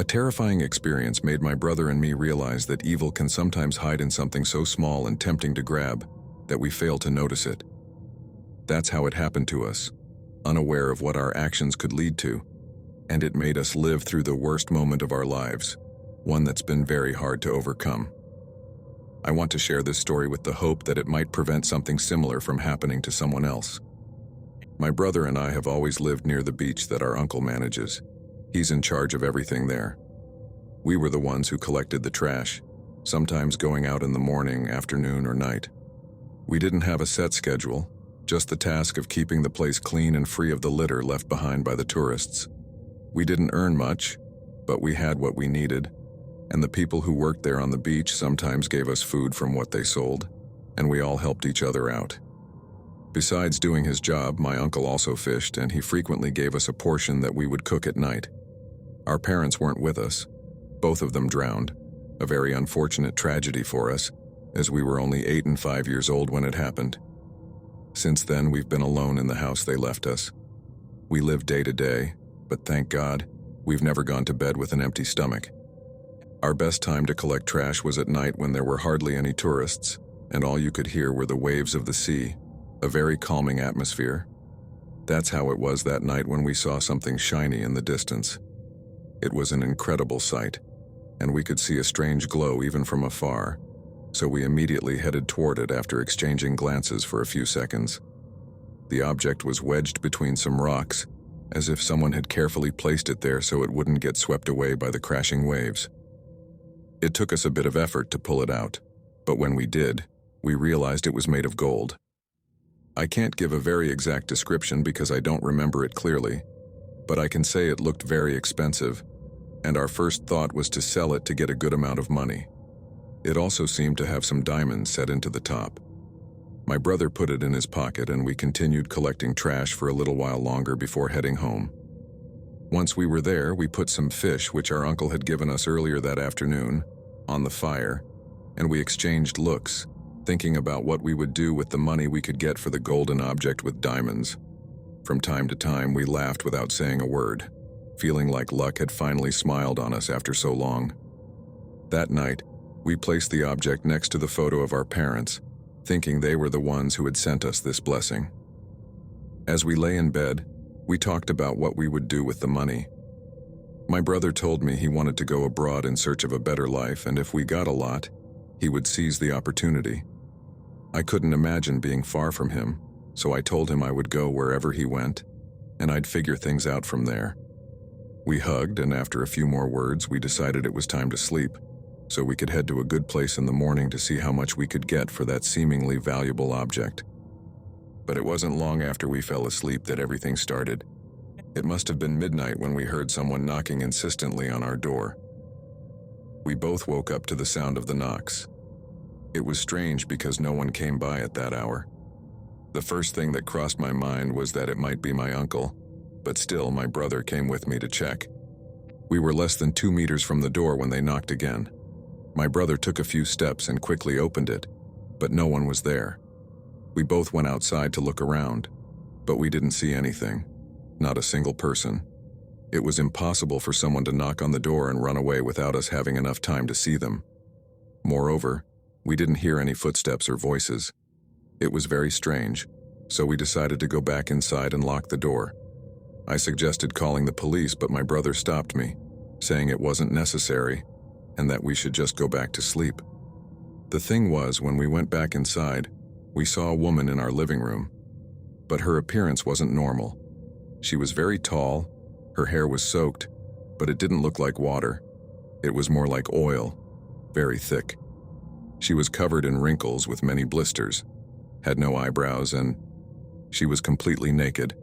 terrifying experience made my brother and me realize that evil can sometimes hide in something so small and tempting to grab that we fail to notice it. That's how it happened to us, unaware of what our actions could lead to, and it made us live through the worst moment of our lives, one that's been very hard to overcome. I want to share this story with the hope that it might prevent something similar from happening to someone else. My brother and I have always lived near the beach that our uncle manages. He's in charge of everything there. We were the ones who collected the trash, sometimes going out in the morning, afternoon, or night. We didn't have a set schedule, just the task of keeping the place clean and free of the litter left behind by the tourists. We didn't earn much, but we had what we needed, and the people who worked there on the beach sometimes gave us food from what they sold, and we all helped each other out. Besides doing his job, my uncle also fished, and he frequently gave us a portion that we would cook at night. Our parents weren't with us. Both of them drowned, a very unfortunate tragedy for us, as we were only 8 and 5 years old when it happened. Since then, we've been alone in the house they left us. We live day to day, but thank God, we've never gone to bed with an empty stomach. Our best time to collect trash was at night when there were hardly any tourists, and all you could hear were the waves of the sea, a very calming atmosphere. That's how it was that night when we saw something shiny in the distance. It was an incredible sight, and we could see a strange glow even from afar, so we immediately headed toward it after exchanging glances for a few seconds. The object was wedged between some rocks, as if someone had carefully placed it there so it wouldn't get swept away by the crashing waves. It took us a bit of effort to pull it out, but when we did, we realized it was made of gold. I can't give a very exact description because I don't remember it clearly, but I can say it looked very expensive, and our first thought was to sell it to get a good amount of money. It also seemed to have some diamonds set into the top. My brother put it in his pocket, and we continued collecting trash for a little while longer before heading home. Once we were there, we put some fish, which our uncle had given us earlier that afternoon, on the fire, and we exchanged looks, thinking about what we would do with the money we could get for the golden object with diamonds. From time to time, we laughed without saying a word, feeling like luck had finally smiled on us after so long. That night, we placed the object next to the photo of our parents, thinking they were the ones who had sent us this blessing. As we lay in bed, we talked about what we would do with the money. My brother told me he wanted to go abroad in search of a better life, and if we got a lot, he would seize the opportunity. I couldn't imagine being far from him, so I told him I would go wherever he went, and I'd figure things out from there. We hugged, and after a few more words, we decided it was time to sleep, so we could head to a good place in the morning to see how much we could get for that seemingly valuable object. But it wasn't long after we fell asleep that everything started. It must have been midnight when we heard someone knocking insistently on our door. We both woke up to the sound of the knocks. It was strange because no one came by at that hour. The first thing that crossed my mind was that it might be my uncle, but still my brother came with me to check. We were less than 2 meters from the door when they knocked again. My brother took a few steps and quickly opened it, but no one was there. We both went outside to look around, but we didn't see anything, not a single person. It was impossible for someone to knock on the door and run away without us having enough time to see them. Moreover, we didn't hear any footsteps or voices. It was very strange, so we decided to go back inside and lock the door. I suggested calling the police, but my brother stopped me, saying it wasn't necessary and that we should just go back to sleep. The thing was, when we went back inside, we saw a woman in our living room, but her appearance wasn't normal. She was very tall, her hair was soaked, but it didn't look like water. It was more like oil, very thick. She was covered in wrinkles with many blisters, had no eyebrows, and she was completely naked.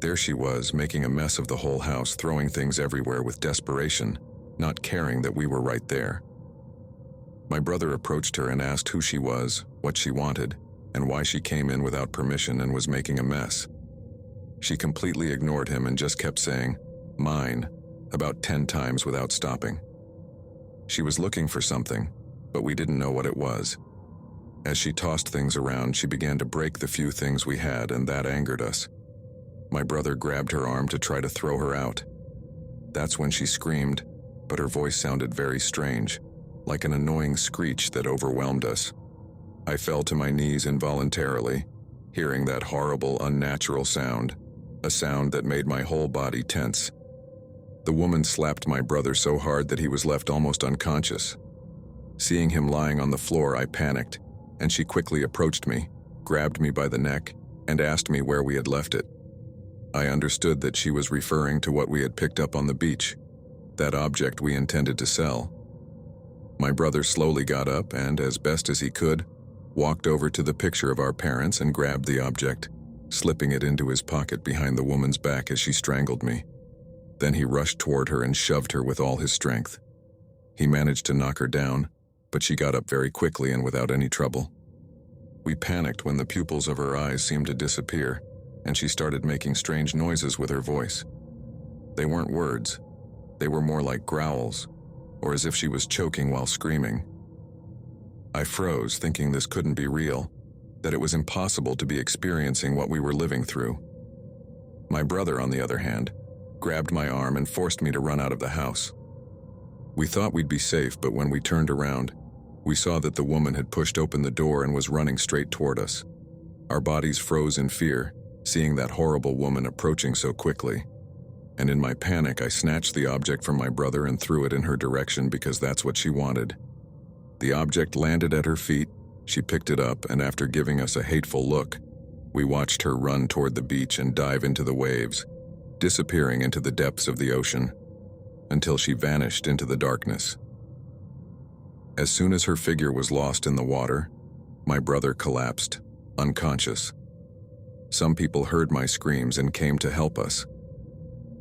There she was, making a mess of the whole house, throwing things everywhere with desperation, not caring that we were right there. My brother approached her and asked who she was, what she wanted, and why she came in without permission and was making a mess. She completely ignored him and just kept saying, "Mine," about 10 times without stopping. She was looking for something, but we didn't know what it was. As she tossed things around, she began to break the few things we had, and that angered us. My brother grabbed her arm to try to throw her out. That's when she screamed, but her voice sounded very strange, like an annoying screech that overwhelmed us. I fell to my knees involuntarily, hearing that horrible, unnatural sound, a sound that made my whole body tense. The woman slapped my brother so hard that he was left almost unconscious. Seeing him lying on the floor, I panicked, and she quickly approached me, grabbed me by the neck, and asked me where we had left it. I understood that she was referring to what we had picked up on the beach, that object we intended to sell. My brother slowly got up and, as best as he could, walked over to the picture of our parents and grabbed the object, slipping it into his pocket behind the woman's back as she strangled me. Then he rushed toward her and shoved her with all his strength. He managed to knock her down, but she got up very quickly and without any trouble. We panicked when the pupils of her eyes seemed to disappear, and she started making strange noises with her voice. They weren't words. They were more like growls, or as if she was choking while screaming. I froze, thinking this couldn't be real, that it was impossible to be experiencing what we were living through. My brother, on the other hand, grabbed my arm and forced me to run out of the house. We thought we'd be safe, but when we turned around, we saw that the woman had pushed open the door and was running straight toward us. Our bodies froze in fear, seeing that horrible woman approaching so quickly. And in my panic, I snatched the object from my brother and threw it in her direction because that's what she wanted. The object landed at her feet, she picked it up, and after giving us a hateful look, we watched her run toward the beach and dive into the waves, disappearing into the depths of the ocean, until she vanished into the darkness. As soon as her figure was lost in the water, my brother collapsed, unconscious. Some people heard my screams and came to help us.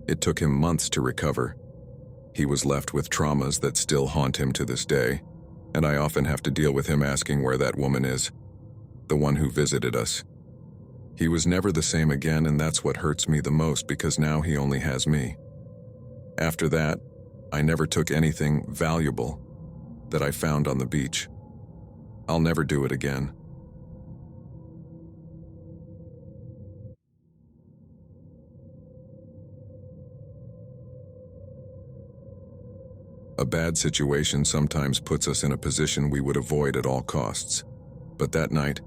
It took him months to recover. He was left with traumas that still haunt him to this day, and I often have to deal with him asking where that woman is, the one who visited us. He was never the same again, and that's what hurts me the most because now he only has me. After that, I never took anything valuable that I found on the beach. I'll never do it again. A bad situation sometimes puts us in a position we would avoid at all costs. But that night,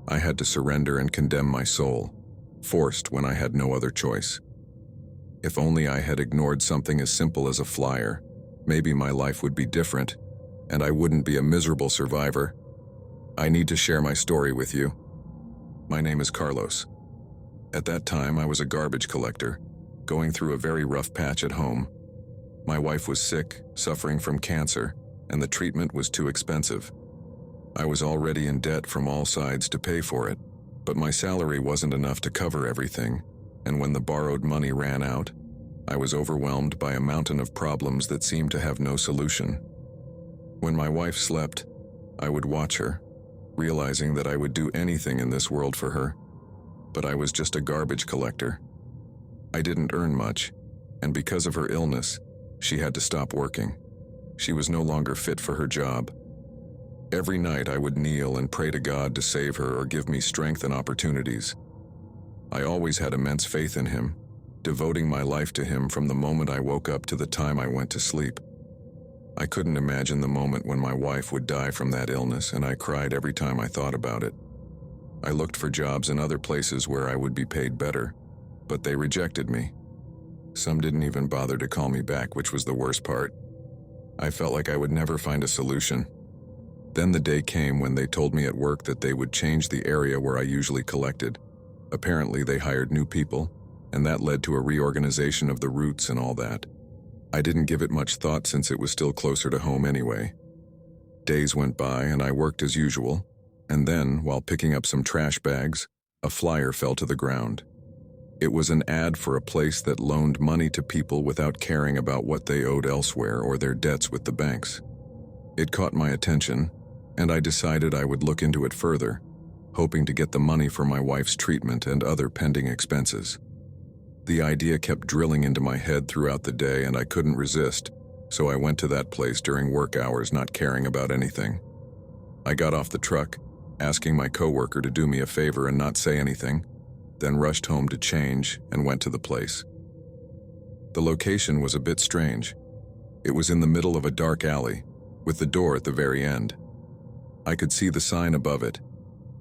I had to surrender and condemn my soul, forced when I had no other choice. If only I had ignored something as simple as a flyer, maybe my life would be different, and I wouldn't be a miserable survivor. I need to share my story with you. My name is Carlos. At that time, I was a garbage collector, going through a very rough patch at home. My wife was sick, suffering from cancer, and the treatment was too expensive. I was already in debt from all sides to pay for it, but my salary wasn't enough to cover everything, and when the borrowed money ran out, I was overwhelmed by a mountain of problems that seemed to have no solution. When my wife slept, I would watch her, realizing that I would do anything in this world for her, but I was just a garbage collector. I didn't earn much, and because of her illness, she had to stop working. She was no longer fit for her job. Every night I would kneel and pray to God to save her or give me strength and opportunities. I always had immense faith in Him, devoting my life to Him from the moment I woke up to the time I went to sleep. I couldn't imagine the moment when my wife would die from that illness, and I cried every time I thought about it. I looked for jobs in other places where I would be paid better, but they rejected me. Some didn't even bother to call me back, which was the worst part. I felt like I would never find a solution. Then the day came when they told me at work that they would change the area where I usually collected. Apparently they hired new people, and that led to a reorganization of the routes and all that. I didn't give it much thought since it was still closer to home anyway. Days went by and I worked as usual, and then, while picking up some trash bags, a flyer fell to the ground. It was an ad for a place that loaned money to people without caring about what they owed elsewhere or their debts with the banks. It caught my attention, and I decided I would look into it further, hoping to get the money for my wife's treatment and other pending expenses. The idea kept drilling into my head throughout the day, and I couldn't resist, so I went to that place during work hours, not caring about anything. I got off the truck, asking my coworker to do me a favor and not say anything, then rushed home to change and went to the place. The location was a bit strange. It was in the middle of a dark alley, with the door at the very end. I could see the sign above it,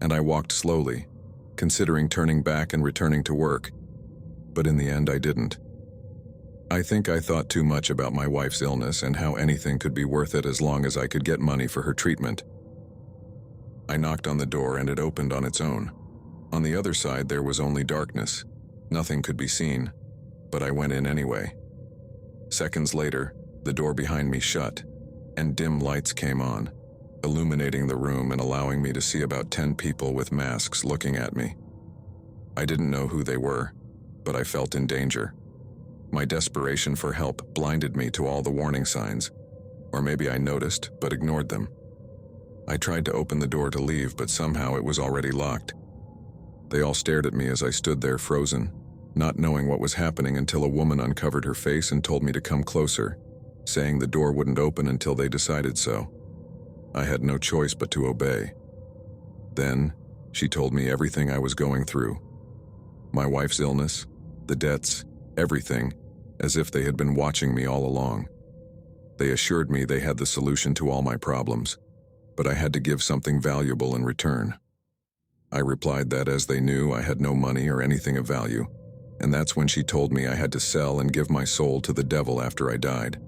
and I walked slowly, considering turning back and returning to work, but in the end I didn't. I think I thought too much about my wife's illness and how anything could be worth it as long as I could get money for her treatment. I knocked on the door and it opened on its own. On the other side there was only darkness. Nothing could be seen, but I went in anyway. Seconds later, the door behind me shut, and dim lights came on, illuminating the room and allowing me to see about 10 people with masks looking at me. I didn't know who they were, but I felt in danger. My desperation for help blinded me to all the warning signs, or maybe I noticed but ignored them. I tried to open the door to leave, but somehow it was already locked. They all stared at me as I stood there frozen, not knowing what was happening until a woman uncovered her face and told me to come closer, saying the door wouldn't open until they decided so. I had no choice but to obey. Then, she told me everything I was going through. My wife's illness, the debts, everything, as if they had been watching me all along. They assured me they had the solution to all my problems, but I had to give something valuable in return. I replied that as they knew I had no money or anything of value, and that's when she told me I had to sell and give my soul to the devil after I died.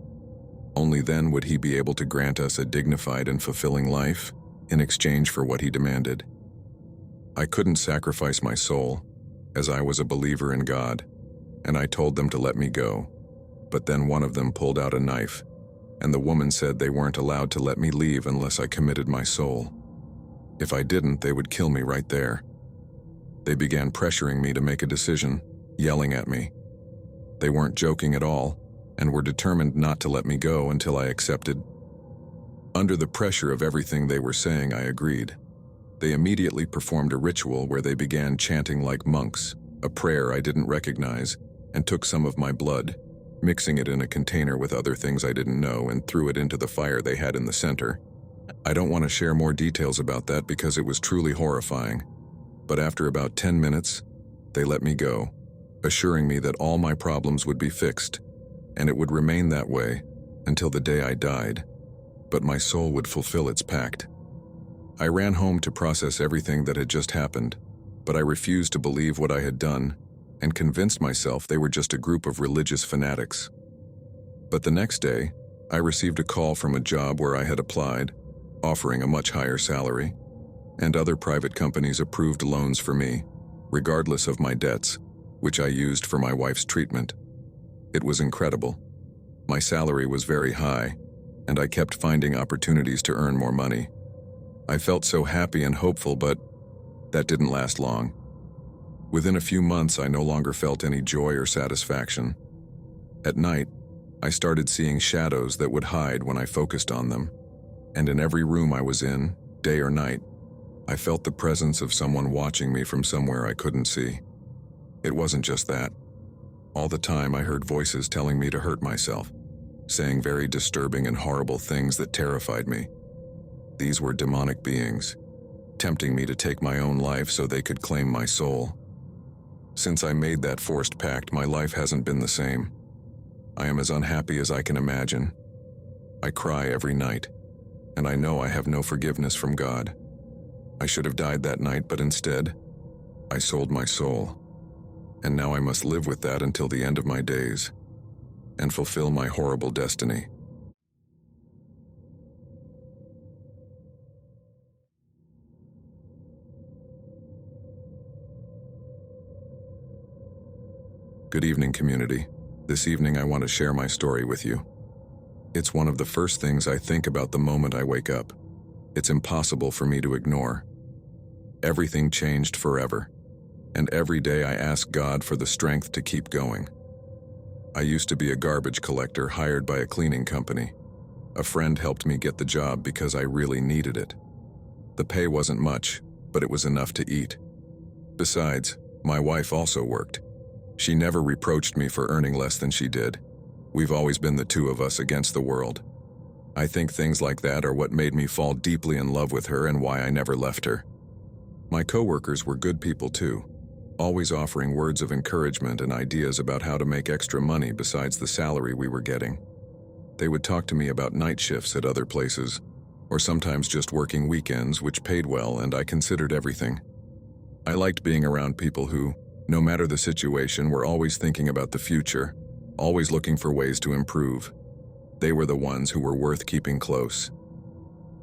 Only then would he be able to grant us a dignified and fulfilling life in exchange for what he demanded. I couldn't sacrifice my soul, as I was a believer in God, and I told them to let me go. But then one of them pulled out a knife, and the woman said they weren't allowed to let me leave unless I committed my soul. If I didn't, they would kill me right there. They began pressuring me to make a decision, yelling at me. They weren't joking at all, and were determined not to let me go until I accepted. Under the pressure of everything they were saying, I agreed. They immediately performed a ritual where they began chanting like monks, a prayer I didn't recognize, and took some of my blood, mixing it in a container with other things I didn't know, and threw it into the fire they had in the center. I don't want to share more details about that because it was truly horrifying, but after about 10 minutes, they let me go, assuring me that all my problems would be fixed, and it would remain that way until the day I died, but my soul would fulfill its pact. I ran home to process everything that had just happened, but I refused to believe what I had done and convinced myself they were just a group of religious fanatics. But the next day, I received a call from a job where I had applied, offering a much higher salary, and other private companies approved loans for me, regardless of my debts, which I used for my wife's treatment. It was incredible. My salary was very high, and I kept finding opportunities to earn more money. I felt so happy and hopeful, but that didn't last long. Within a few months, I no longer felt any joy or satisfaction. At night, I started seeing shadows that would hide when I focused on them, and in every room I was in, day or night, I felt the presence of someone watching me from somewhere I couldn't see. It wasn't just that. All the time I heard voices telling me to hurt myself, saying very disturbing and horrible things that terrified me. These were demonic beings, tempting me to take my own life so they could claim my soul. Since I made that forced pact, my life hasn't been the same. I am as unhappy as I can imagine. I cry every night, and I know I have no forgiveness from God. I should have died that night, but instead, I sold my soul. And now I must live with that until the end of my days, and fulfill my horrible destiny. Good evening, community. This evening I want to share my story with you. It's one of the first things I think about the moment I wake up. It's impossible for me to ignore. Everything changed forever, and every day I ask God for the strength to keep going. I used to be a garbage collector hired by a cleaning company. A friend helped me get the job because I really needed it. The pay wasn't much, but it was enough to eat. Besides, my wife also worked. She never reproached me for earning less than she did. We've always been the two of us against the world. I think things like that are what made me fall deeply in love with her and why I never left her. My coworkers were good people too, always offering words of encouragement and ideas about how to make extra money besides the salary we were getting. They would talk to me about night shifts at other places, or sometimes just working weekends, which paid well, and I considered everything. I liked being around people who, no matter the situation, were always thinking about the future, always looking for ways to improve. They were the ones who were worth keeping close.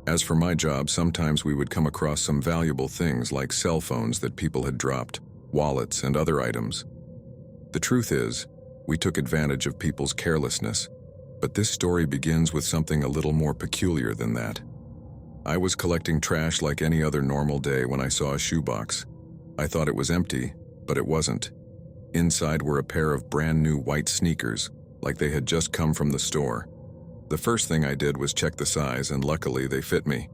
As for my job, sometimes we would come across some valuable things like cell phones that people had dropped, wallets, and other items. The truth is, we took advantage of people's carelessness, but this story begins with something a little more peculiar than that. I was collecting trash like any other normal day when I saw a shoebox. I thought it was empty, but it wasn't. Inside were a pair of brand new white sneakers, like they had just come from the store. The first thing I did was check the size, and luckily they fit me.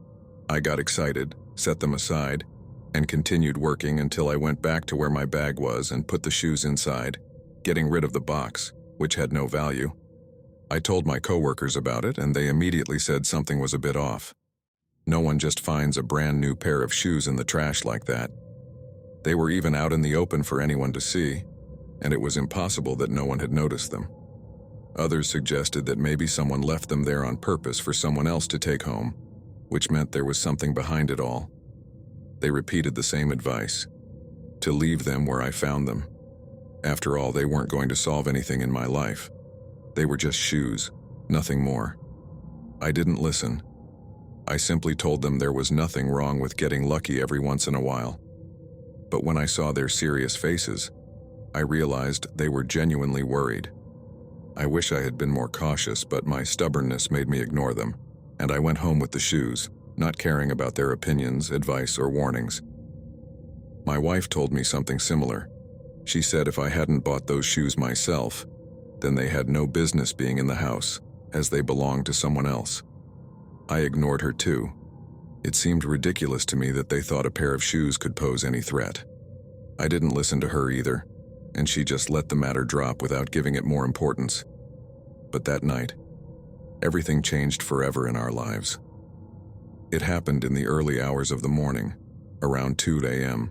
I got excited, set them aside, and continued working until I went back to where my bag was and put the shoes inside, getting rid of the box, which had no value. I told my coworkers about it, and they immediately said something was a bit off. No one just finds a brand new pair of shoes in the trash like that. They were even out in the open for anyone to see, and it was impossible that no one had noticed them. Others suggested that maybe someone left them there on purpose for someone else to take home, which meant there was something behind it all. They repeated the same advice, to leave them where I found them. After all, they weren't going to solve anything in my life. They were just shoes, nothing more. I didn't listen. I simply told them there was nothing wrong with getting lucky every once in a while. But when I saw their serious faces, I realized they were genuinely worried. I wish I had been more cautious, but my stubbornness made me ignore them, and I went home with the shoes, not caring about their opinions, advice, or warnings. My wife told me something similar. She said if I hadn't bought those shoes myself, then they had no business being in the house, as they belonged to someone else. I ignored her too. It seemed ridiculous to me that they thought a pair of shoes could pose any threat. I didn't listen to her either, and she just let the matter drop without giving it more importance. But that night, everything changed forever in our lives. It happened in the early hours of the morning, around 2 a.m.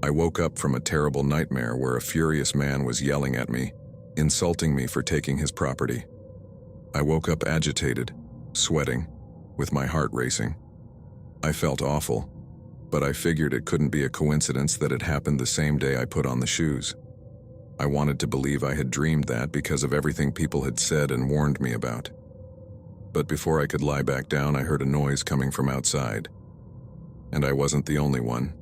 I woke up from a terrible nightmare where a furious man was yelling at me, insulting me for taking his property. I woke up agitated, sweating, with my heart racing. I felt awful, but I figured it couldn't be a coincidence that it happened the same day I put on the shoes. I wanted to believe I had dreamed that because of everything people had said and warned me about. But before I could lie back down, I heard a noise coming from outside. And I wasn't the only one.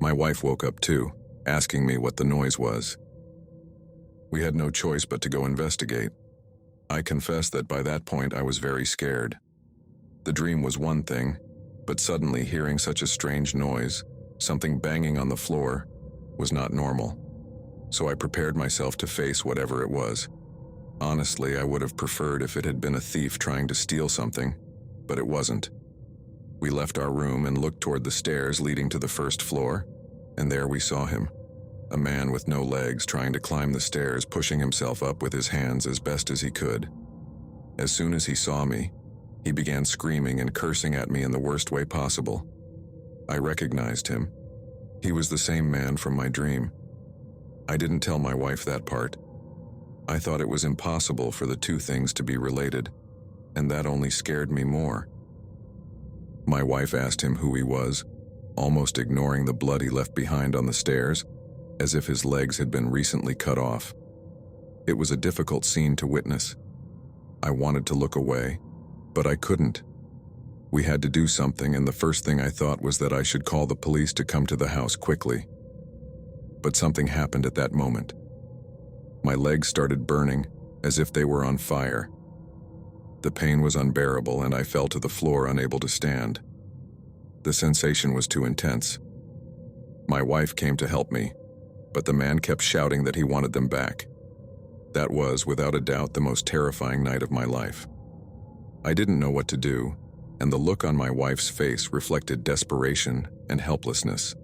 My wife woke up too, asking me what the noise was. We had no choice but to go investigate. I confess that by that point I was very scared. The dream was one thing, but suddenly hearing such a strange noise, something banging on the floor, was not normal. So I prepared myself to face whatever it was. Honestly, I would have preferred if it had been a thief trying to steal something, but it wasn't. We left our room and looked toward the stairs leading to the first floor, and there we saw him, a man with no legs trying to climb the stairs, pushing himself up with his hands as best as he could. As soon as he saw me, he began screaming and cursing at me in the worst way possible. I recognized him. He was the same man from my dream. I didn't tell my wife that part. I thought it was impossible for the two things to be related, and that only scared me more. My wife asked him who he was, almost ignoring the blood he left behind on the stairs, as if his legs had been recently cut off. It was a difficult scene to witness. I wanted to look away, but I couldn't. We had to do something, and the first thing I thought was that I should call the police to come to the house quickly. But something happened at that moment. My legs started burning, as if they were on fire. The pain was unbearable, and I fell to the floor, unable to stand. The sensation was too intense. My wife came to help me, but the man kept shouting that he wanted them back. That was, without a doubt, the most terrifying night of my life. I didn't know what to do, and the look on my wife's face reflected desperation and helplessness.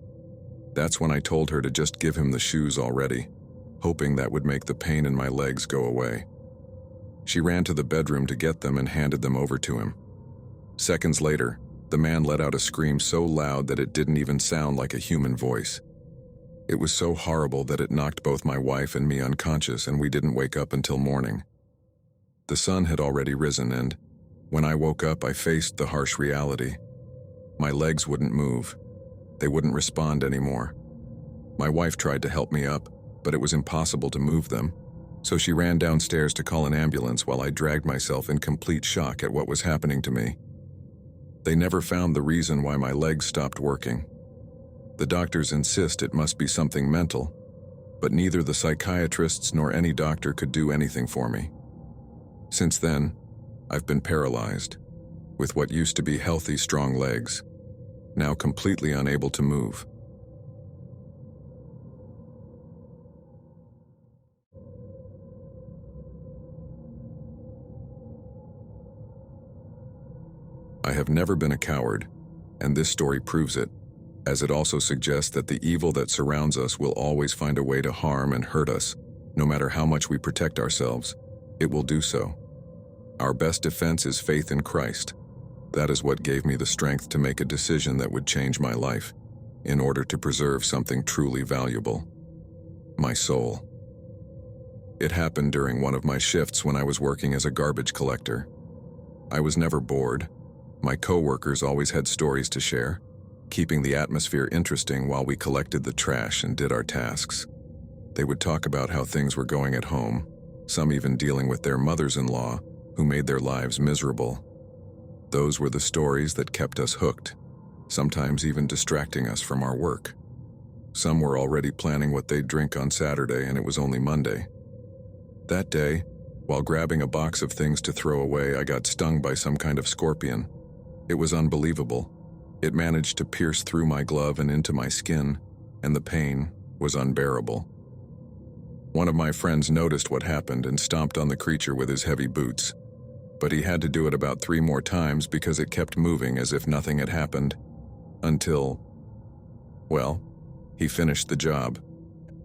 That's when I told her to just give him the shoes already, hoping that would make the pain in my legs go away. She ran to the bedroom to get them and handed them over to him. Seconds later, the man let out a scream so loud that it didn't even sound like a human voice. It was so horrible that it knocked both my wife and me unconscious, and we didn't wake up until morning. The sun had already risen, and when I woke up, I faced the harsh reality. My legs wouldn't move. They wouldn't respond anymore. My wife tried to help me up, but it was impossible to move them, so she ran downstairs to call an ambulance while I dragged myself in complete shock at what was happening to me. They never found the reason why my legs stopped working. The doctors insist it must be something mental, but neither the psychiatrists nor any doctor could do anything for me. Since then, I've been paralyzed, with what used to be healthy, strong legs, now completely unable to move. I have never been a coward, and this story proves it, as it also suggests that the evil that surrounds us will always find a way to harm and hurt us. No matter how much we protect ourselves, it will do so. Our best defense is faith in Christ. That is what gave me the strength to make a decision that would change my life, in order to preserve something truly valuable: my soul. It happened during one of my shifts when I was working as a garbage collector. I was never bored. My co-workers always had stories to share, keeping the atmosphere interesting while we collected the trash and did our tasks. They would talk about how things were going at home, some even dealing with their mothers-in-law, who made their lives miserable. Those were the stories that kept us hooked, sometimes even distracting us from our work. Some were already planning what they'd drink on Saturday, and it was only Monday. That day, while grabbing a box of things to throw away, I got stung by some kind of scorpion. It was unbelievable. It managed to pierce through my glove and into my skin, and the pain was unbearable. One of my friends noticed what happened and stomped on the creature with his heavy boots, but he had to do it about 3 more times because it kept moving as if nothing had happened, until, well, he finished the job.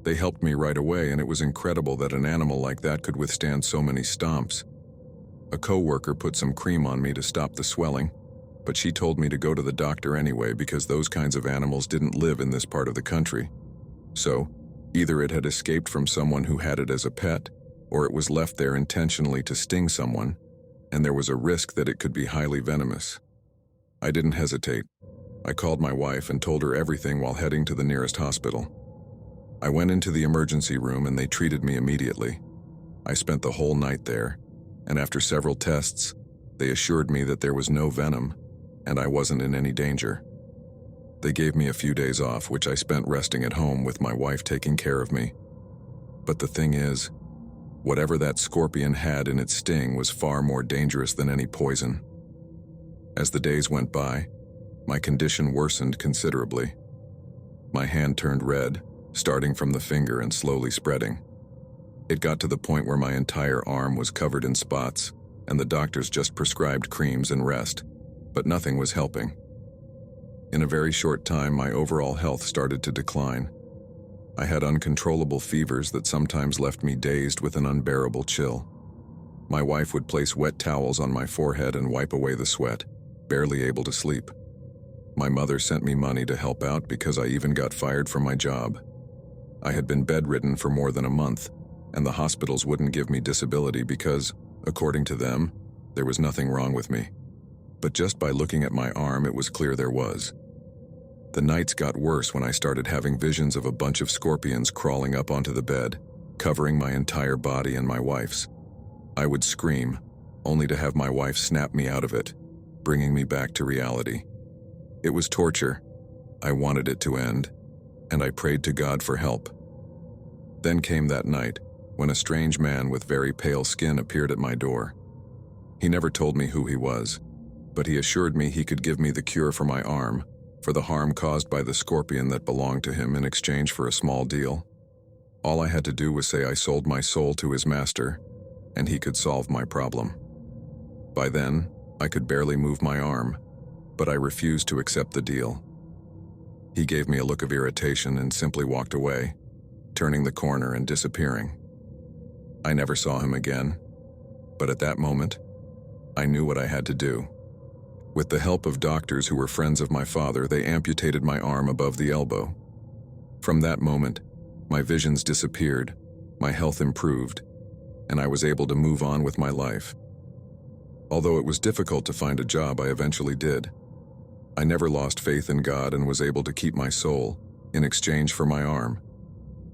They helped me right away, and it was incredible that an animal like that could withstand so many stomps. A co-worker put some cream on me to stop the swelling, but she told me to go to the doctor anyway because those kinds of animals didn't live in this part of the country. So, either it had escaped from someone who had it as a pet, or it was left there intentionally to sting someone, and there was a risk that it could be highly venomous. I didn't hesitate. I called my wife and told her everything while heading to the nearest hospital. I went into the emergency room and they treated me immediately. I spent the whole night there, and after several tests, they assured me that there was no venom, and I wasn't in any danger. They gave me a few days off, which I spent resting at home with my wife taking care of me. But the thing is, whatever that scorpion had in its sting was far more dangerous than any poison. As the days went by, my condition worsened considerably. My hand turned red, starting from the finger and slowly spreading. It got to the point where my entire arm was covered in spots, and the doctors just prescribed creams and rest, but nothing was helping. In a very short time, my overall health started to decline. I had uncontrollable fevers that sometimes left me dazed with an unbearable chill. My wife would place wet towels on my forehead and wipe away the sweat, barely able to sleep. My mother sent me money to help out because I even got fired from my job. I had been bedridden for more than a month, and the hospitals wouldn't give me disability because, according to them, there was nothing wrong with me. But just by looking at my arm, it was clear there was. The nights got worse when I started having visions of a bunch of scorpions crawling up onto the bed, covering my entire body and my wife's. I would scream, only to have my wife snap me out of it, bringing me back to reality. It was torture. I wanted it to end, and I prayed to God for help. Then came that night, when a strange man with very pale skin appeared at my door. He never told me who he was, but he assured me he could give me the cure for my arm, for the harm caused by the scorpion that belonged to him in exchange for a small deal. All I had to do was say I sold my soul to his master, and he could solve my problem. By then, I could barely move my arm, but I refused to accept the deal. He gave me a look of irritation and simply walked away, turning the corner and disappearing. I never saw him again, but at that moment, I knew what I had to do. With the help of doctors who were friends of my father, they amputated my arm above the elbow. From that moment, my visions disappeared, my health improved, and I was able to move on with my life. Although it was difficult to find a job, I eventually did. I never lost faith in God and was able to keep my soul in exchange for my arm.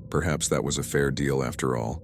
Perhaps that was a fair deal after all.